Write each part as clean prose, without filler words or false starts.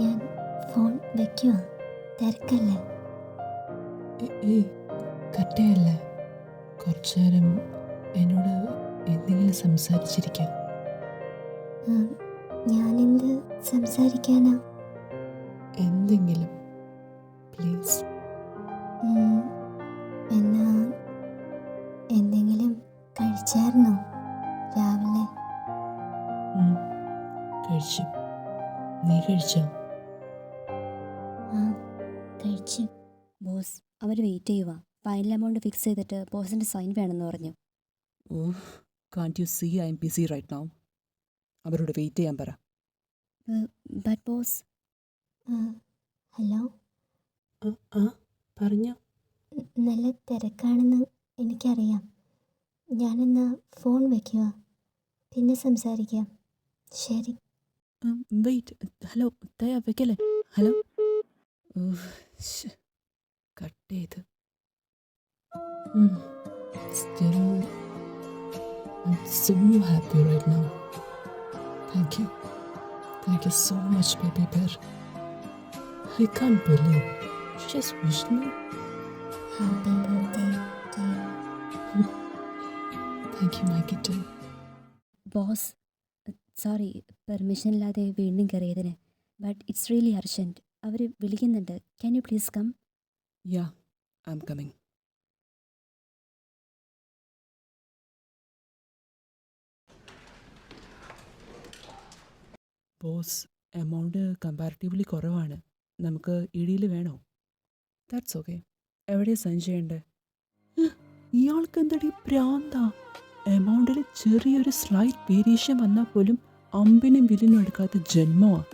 ഞാൻ ഫോൺ വെക്കുക, തിരക്കല്ലേ? ഏയ് കട്ടയല്ല, കുറച്ചു നേരം എന്നോട് എന്തെങ്കിലും സംസാരിച്ചിരിക്കാം. ഞാനെന്ത് സംസാരിക്കാനാ? എന്തെങ്കിലും പ്ലീസ്. എന്നാ എന്തെങ്കിലും കഴിച്ചായിരുന്നോ രാവിലെ? കഴിച്ചു. നീ കഴിച്ചോ? ആ, കഴിച്ചു. ബോസ്, അവർ വെയിറ്റ് ചെയ്യുക. ഫൈനൽ എമൗണ്ട് ഫിക്സ് ചെയ്തിട്ട് ബോസിൻ്റെ സൈൻ വേണമെന്ന് പറഞ്ഞു. Oh, can't you see I'm busy right now? അവരോട് വെയിറ്റ് ചെയ്യാൻ പറ. But boss. ഹലോ, പറഞ്ഞോ. നല്ല തിരക്കാണെന്ന് എനിക്കറിയാം. ഞാനെന്നാ ഫോൺ വയ്ക്കുക, പിന്നെ സംസാരിക്കാം. ശരി. വെയിറ്റ്, ഹലോ, തയ്യാ വെക്കല്ലേ? ഹലോ. കട്ട് ചെയ്ത്. Still, I'm so happy right now. Thank you. Thank you so much, baby bear. I can't believe you just wished me. Happy birthday to you. Thank you, my kitten. Boss, sorry permission ഇല്ലാതെ വീണ്ടും കയറിയതിന്. But it's really urgent. അവർ വിളിക്കുന്നുണ്ട്. Can you please come? Yeah, I'm coming. Boss, amount comparatively കുറവാണ്. നമുക്ക് ഇടിയിൽ വേണോ? That's okay. എവിടെയാണ് sign ചെയ്യണ്ടേ? ഇയാൾക്ക് എന്തടി പ്രാന്താ? എമൗണ്ടിൽ ചെറിയൊരു സ്ലൈറ്റ് വേരിയേഷൻ വന്നാൽ പോലും അമ്പിനും വില്ലിനും എടുക്കാത്ത ജന്മമാണ്.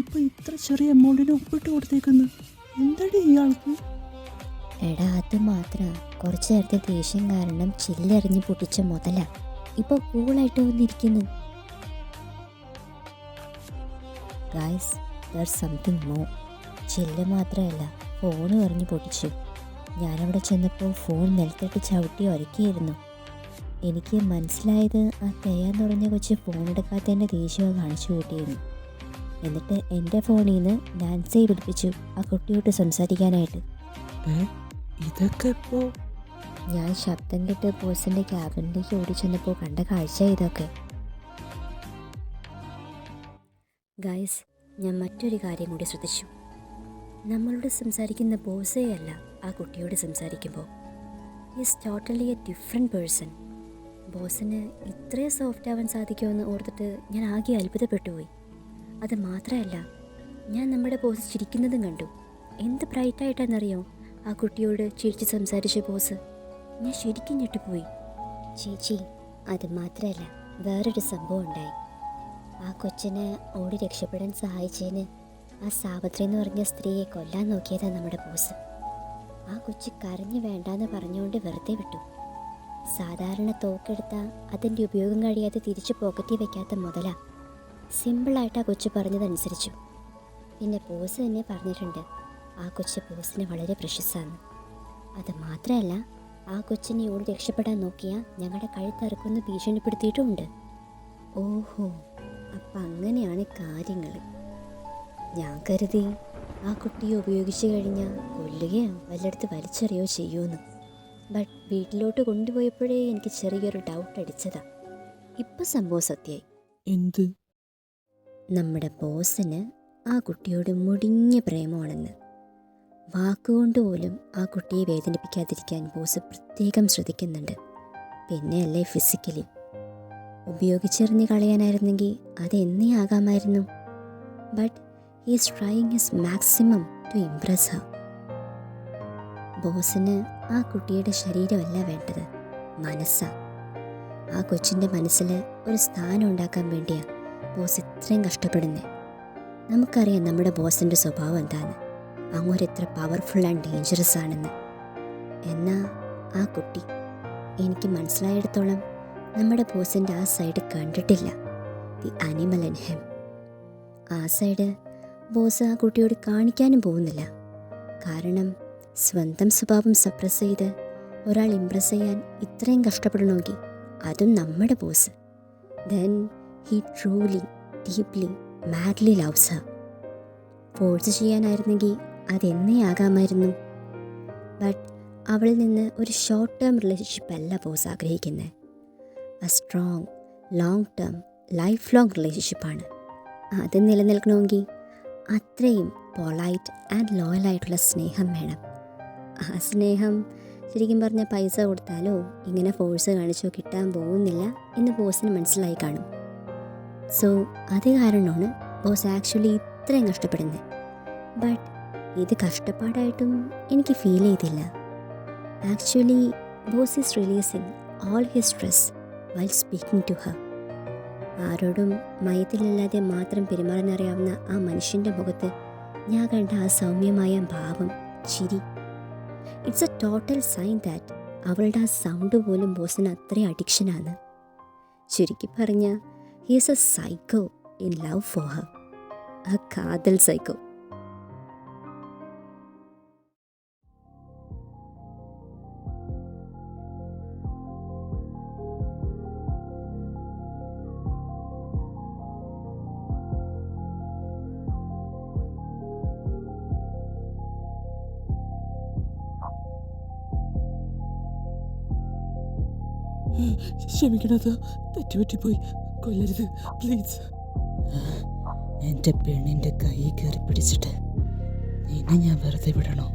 ഇപ്പൊ ഇത്ര ചെറിയ എമൗണ്ടിന് ഒപ്പിട്ട് കൊടുത്തേക്കുന്നു. എന്തടി ഇയാൾക്ക്? എടാ, അത് മാത്രം കുറച്ചു നേരത്തെ ദേഷ്യം കാരണം ചില്ലെറിഞ്ഞ് പൊട്ടിച്ച മുതല ഇപ്പൊ കൂളായിട്ട് വന്നിരിക്കുന്നു. ഗൈസ്, ദർ സംതിങ് മോ. ചില്ല് മാത്രമല്ല, ഫോണും എറിഞ്ഞ് പൊട്ടിച്ചു. ഞാനവിടെ ചെന്നപ്പോൾ ഫോൺ നിലത്തിട്ട് ചവിട്ടി ഉരക്കിയിരുന്നു. എനിക്ക് മനസ്സിലായത് ആ തെയ്യാന്ന് പറഞ്ഞ കൊച്ച് ഫോൺ എടുക്കാത്തതിൻ്റെ ദേഷ്യം കാണിച്ചു കൂട്ടിയിരുന്നു. എന്നിട്ട് എൻ്റെ ഫോണിൽ നിന്ന് നാൻസിയെ പിടിപ്പിച്ചു ആ കുട്ടിയോട്ട് സംസാരിക്കാനായിട്ട്. ഇതൊക്കെ ഇപ്പോ? ഞാൻ ശബ്ദം കേട്ട് ബോസിൻ്റെ ക്യാബിനിലേക്ക് ഓടിച്ചെന്നപ്പോൾ കണ്ട കാഴ്ച ഇതൊക്കെ. ഗൈസ്, ഞാൻ മറ്റൊരു കാര്യം കൂടി ശ്രദ്ധിച്ചു. നമ്മളോട് സംസാരിക്കുന്ന ബോസേ അല്ല ആ കുട്ടിയോട് സംസാരിക്കുമ്പോൾ. Is totally a different person. ബോസിന് ഇത്രയും സോഫ്റ്റ് ആവാൻ സാധിക്കുമെന്ന് ഓർത്തിട്ട് ഞാൻ ആകെ അത്ഭുതപ്പെട്ടു പോയി. അത് മാത്രമല്ല, ഞാൻ നമ്മുടെ ബോസ് ചിരിക്കുന്നതും കണ്ടു. എന്ത് ബ്രൈറ്റായിട്ടാണെന്നറിയോ ആ കുട്ടിയോട് ചിരിച്ച് സംസാരിച്ച ബോസ്. ഞാൻ ശരിക്കും ഞെട്ടിപ്പോയി. ചേച്ചി, അത് മാത്രമല്ല, വേറൊരു സംഭവം ഉണ്ടായി. ആ കൊച്ചിനെ ഓടി രക്ഷപ്പെടാൻ സഹായിച്ചതിന് ആ സാവിത്രി എന്ന് പറഞ്ഞ സ്ത്രീയെ കൊല്ലാൻ നോക്കിയതാണ് നമ്മുടെ ബോസ്. ആ കൊച്ച് കരഞ്ഞു വേണ്ടാന്ന് പറഞ്ഞുകൊണ്ട് വെറുതെ വിട്ടു. സാധാരണ തോക്കെടുത്താൽ അതിൻ്റെ ഉപയോഗം കഴിയാതെ തിരിച്ച് പോക്കറ്റിൽ വെക്കാത്ത മുതല. സിമ്പിളായിട്ട് ആ കൊച്ച് പറഞ്ഞതനുസരിച്ചു. പിന്നെ ബോസ് തന്നെ പറഞ്ഞിട്ടുണ്ട് ആ കൊച്ച് ബോസിന് വളരെ പ്രശസ്സാണ്. അത് മാത്രമല്ല, ആ കൊച്ചിനെ ഓടി രക്ഷപ്പെടാൻ നോക്കിയാൽ ഞങ്ങളുടെ കഴുത്തറുക്കൊന്ന് ഭീഷണിപ്പെടുത്തിയിട്ടുമുണ്ട്. ഓഹോ, അപ്പം അങ്ങനെയാണ് കാര്യങ്ങൾ. ഞാൻ കരുതി ആ കുട്ടിയെ ഉപയോഗിച്ച് കഴിഞ്ഞാൽ കൊല്ലുകയോ വല്ലയിടത്ത് വലിച്ചെറിയോ ചെയ്യുമെന്ന്. ബട്ട് വീട്ടിലോട്ട് കൊണ്ടുപോയപ്പോഴേ എനിക്ക് ചെറിയൊരു ഡൗട്ട് അടിച്ചതാ. ഇപ്പം സംഭവം സത്യമായി. എന്ത്? നമ്മുടെ ബോസിന് ആ കുട്ടിയോട് മുടിഞ്ഞ പ്രേമമാണെന്ന്. വാക്കുകൊണ്ട് പോലും ആ കുട്ടിയെ വേദനിപ്പിക്കാതിരിക്കാൻ ബോസ് പ്രത്യേകം ശ്രദ്ധിക്കുന്നുണ്ട്. പിന്നെയല്ലേ ഫിസിക്കലി. ഉപയോഗിച്ചെറിഞ്ഞ് കളയാനായിരുന്നെങ്കിൽ അതെന്നേ ആകാമായിരുന്നു. But he's trying his maximum to impress her. ബോസിന് ആ കുട്ടിയുടെ ശരീരമല്ല വേണ്ടത്, മനസ്സാ. ആ കൊച്ചിൻ്റെ മനസ്സിൽ ഒരു സ്ഥാനം ഉണ്ടാക്കാൻ വേണ്ടിയാണ് ബോസ് ഇത്രയും കഷ്ടപ്പെടുന്നത്. നമുക്കറിയാം നമ്മുടെ ബോസിൻ്റെ സ്വഭാവം എന്താണെന്ന്. അങ്ങോട്ട് എത്ര പവർഫുൾ ആൻഡ് ഡേഞ്ചറസ് ആണെന്ന്. എന്നാൽ ആ കുട്ടി, എനിക്ക് മനസ്സിലായിടത്തോളം നമ്മുടെ ബോസിൻ്റെ ആ സൈഡ് കണ്ടിട്ടില്ല. The animal in him. ആ സൈഡ് ബോസ് ആ കുട്ടിയോട് കാണിക്കാനും പോകുന്നില്ല. കാരണം സ്വന്തം സ്വഭാവം സപ്രസ് ചെയ്ത് ഒരാൾ ഇംപ്രസ് ചെയ്യാൻ ഇത്രയും കഷ്ടപ്പെടണമെങ്കിൽ അതും നമ്മുടെ boss then he truly, deeply, madly loves her. Force ചെയ്യാനായിരുന്നെങ്കിൽ അതെന്നേ ആകാമായിരുന്നു. ബട്ട് അവളിൽ നിന്ന് ഒരു ഷോർട്ട് ടേം റിലേഷൻഷിപ്പ് അല്ല ബോസ് ആഗ്രഹിക്കുന്നത്. A strong, long term, lifelong റിലേഷൻഷിപ്പാണ്. അത് നിലനിൽക്കണമെങ്കിൽ അത്രയും പൊളൈറ്റ് ആൻഡ് ലോയലായിട്ടുള്ള സ്നേഹം വേണം. ആ സ്നേഹം ശരിക്കും പറഞ്ഞാൽ പൈസ കൊടുത്താലോ ഇങ്ങനെ ഫോഴ്സ് കാണിച്ചോ കിട്ടാൻ പോകുന്നില്ല എന്ന് ബോസിന് മനസ്സിലായി കാണും. സോ അത് കാരണമാണ് ബോസ് ആക്ച്വലി ഇത്രയും കഷ്ടപ്പെടുന്നത്. ബട്ട് ഇത് കഷ്ടപ്പാടായിട്ടും എനിക്ക് ഫീൽ ചെയ്തില്ല. Actually boss is releasing all his stress while speaking to her. ആരോടും മയത്തിലില്ലാതെ മാത്രം പെരുമാറാനറിയാവുന്ന ആ മനുഷ്യൻ്റെ മുഖത്ത് ഞാൻ കണ്ട ആ സൗമ്യമായ ഭാവം, ചിരി, it's a total sign that അവളുടെ ആ സൗണ്ട് പോലും ബോസിന് അത്രയും അഡിക്ഷനാണ്. ചുരുക്കി പറഞ്ഞാൽ he is a psycho in love for her, a കാതൽ സൈക്കോ. ക്ഷമിക്കണത്, തെറ്റുപറ്റിപ്പോയി, കൊല്ലരുത് പ്ലീസ്. എൻ്റെ പെണ്ണിൻ്റെ കൈ കയറി പിടിച്ചിട്ട് നിന്നെ ഞാൻ വെറുതെ വിടണോ?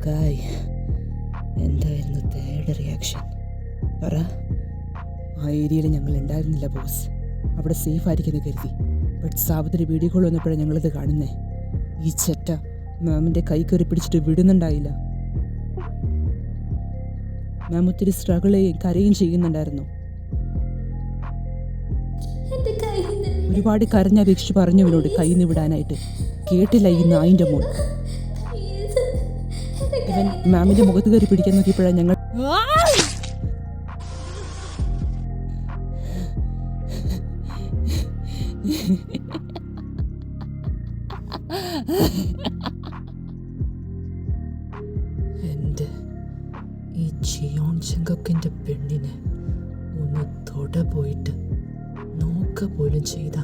കായ്, എന്തായിരുന്നു തേയുടെ റിയാക്ഷൻ? പറ. ആ ഏരിയയിൽ ഞങ്ങൾ ഉണ്ടായിരുന്നില്ല ബോസ്. അവിടെ സേഫ് ആയിരിക്കുമെന്ന് കരുതി. ബട്ട് സാബത്തിന് വീഡിയോ കോൾ വന്നപ്പോഴാണ് ഞങ്ങളിത് കാണുന്നേ. ഈ ചെറ്റ മാമിൻ്റെ കൈ കയറി പിടിച്ചിട്ട് വിടുന്നുണ്ടായില്ല. മാം ഒത്തിരി സ്ട്രഗിൾ ചെയ്യുകയും കരയും ചെയ്യുന്നുണ്ടായിരുന്നു. ഒരുപാട് കരഞ്ഞപേക്ഷിച്ച് പറഞ്ഞവനോട് കൈ നിന്ന് വിടാനായിട്ട്. കേട്ടില്ല ഈ നായിൻ്റെ മോൻ. ഇവൻ മാമിൻ്റെ മുഖത്ത് കയറി പിടിക്കാൻ നോക്കിയപ്പോഴാണ് ഞങ്ങൾ എൻ്റെ ഈ ജിയോൺ ചെങ്കക്കിൻ്റെ പെണ്ണിനെ ഒന്ന് തൊട പോയിട്ട് നോക്ക പോലും ചെയ്ത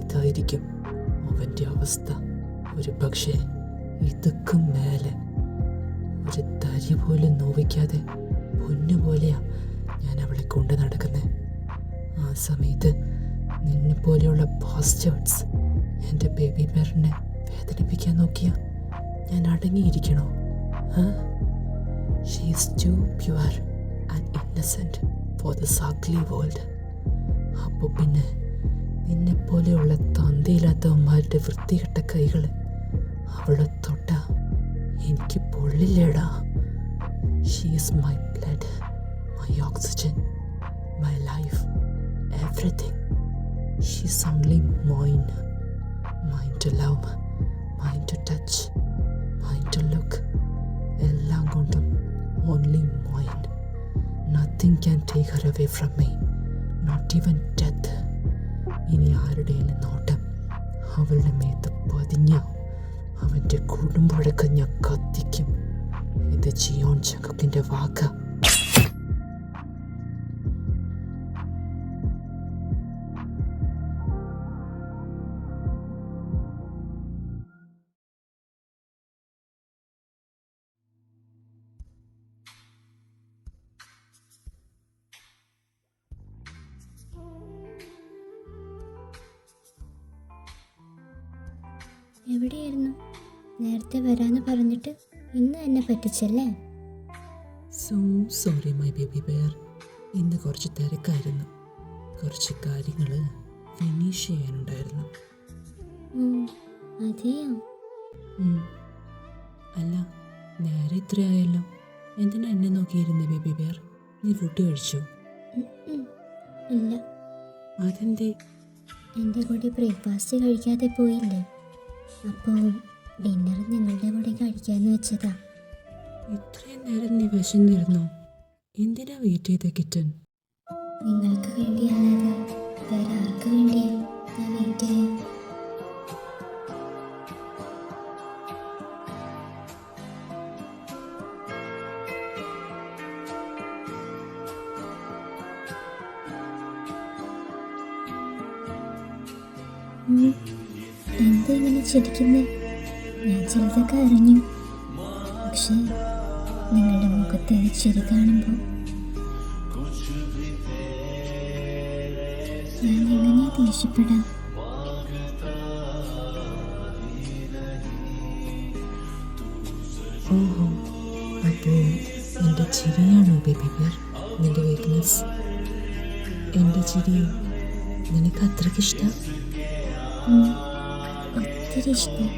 ഇതായിരിക്കും അവൻ്റെ അവസ്ഥ. ഒരു പക്ഷേ ഇതൊക്കെ മേലെ ഒരു തരി പോലും നോവിക്കാതെ പൊന്നുപോലെയാ ഞാൻ അവളെ കൊണ്ട് നടക്കുന്നത്. ആ സമയത്ത് നിന്നെ പോലെയുള്ള ബാസ്റ്റേർഡ്സ് എൻ്റെ ബേബി ബെയറിനെ വേദനിപ്പിക്കാൻ നോക്കിയ ഞാൻ അടങ്ങിയിരിക്കണോ? She is too pure and innocent for this ugly world. അപ്പോൾ പിന്നെ നിന്നെപ്പോലെയുള്ള തന്തയില്ലാത്തവന്മാരുടെ വൃത്തികെട്ട കൈകൾ അവളെ തൊട്ട എനിക്ക് പൊള്ളില്ലേടാ. She is my blood, my oxygen, my life, everything. She's only mine. Mine to love, mine to touch, mine to look. എല്ലാം കൊണ്ടും only mine. Nothing can take her away from me, not even death. ഇനി ആരുടെയും നോട്ടം അവളുടെ മേത്ത് പതിഞ്ഞ അവൻ്റെ കുടുംബടക്കം ഞാൻ കത്തിക്കും. ഇത് ജിയോൺ ചങ്കക്കിൻ്റെ വാക്ക. എവിടെയായിരുന്നു? നേരത്തെ വരാമെന്ന് പറഞ്ഞിട്ട് ഇന്ന് എന്നെ പറ്റിച്ചല്ലേ? So sorry my baby bear. ഇന്ന് കുറച്ച് തിരക്കായിരുന്നു. കുറച്ച് കാര്യങ്ങൾ ഫിനിഷ് ചെയ്യാനുണ്ടായിരുന്നു. അതെയോ? അല്ല, നേരെ ഇത്രയായല്ലോ. എന്തിനാ എന്നെ നോക്കിയിരുന്നേ ബേബി ബെയർ? നീ ഫുഡ് കഴിച്ചോ? ഇല്ല. അതെന്തേ? എൻ്റെ കൂടെ ബ്രേക്ക്ഫാസ്റ്റ് കഴിക്കാതെ പോയില്ലേ, അപ്പോൾ ഡിന്നർ നിങ്ങളുടെ കൂടെ കഴിക്കാമെന്ന് വെച്ചതാ. ഇത്രയും നേരം നീ വിശന്നിരുന്നോ? എന്തിനാ വെയിറ്റ് ചെയ്ത കിറ്റൻ? നിങ്ങൾക്ക് വേണ്ടിയല്ലാതെ വേറെ ആർക്ക് വേണ്ടിയാ ഞാൻ വെയിറ്റ് ചെയ്യാം? എന്താ ഇങ്ങനെ ചിരിക്കുന്നേ? ഞാൻ ചിലതൊക്കെ അറിഞ്ഞു, പക്ഷേ നിങ്ങളുടെ മുഖത്തെ ഈ ചിരി കാണുമ്പോൾ ഞാൻ എങ്ങനെയാ ദേഷ്യപ്പെടാം? ഓഹോ, അപ്പോൾ എൻ്റെ ചിരിയാണോ ബേബി ബിയർ നിൻ്റെ വീക്ക്നെസ്? എൻ്റെ ചിരി നിനക്ക് അത്രയ്ക്ക് ഇഷ്ടം? ഒത്തിരി ഇഷ്ടം.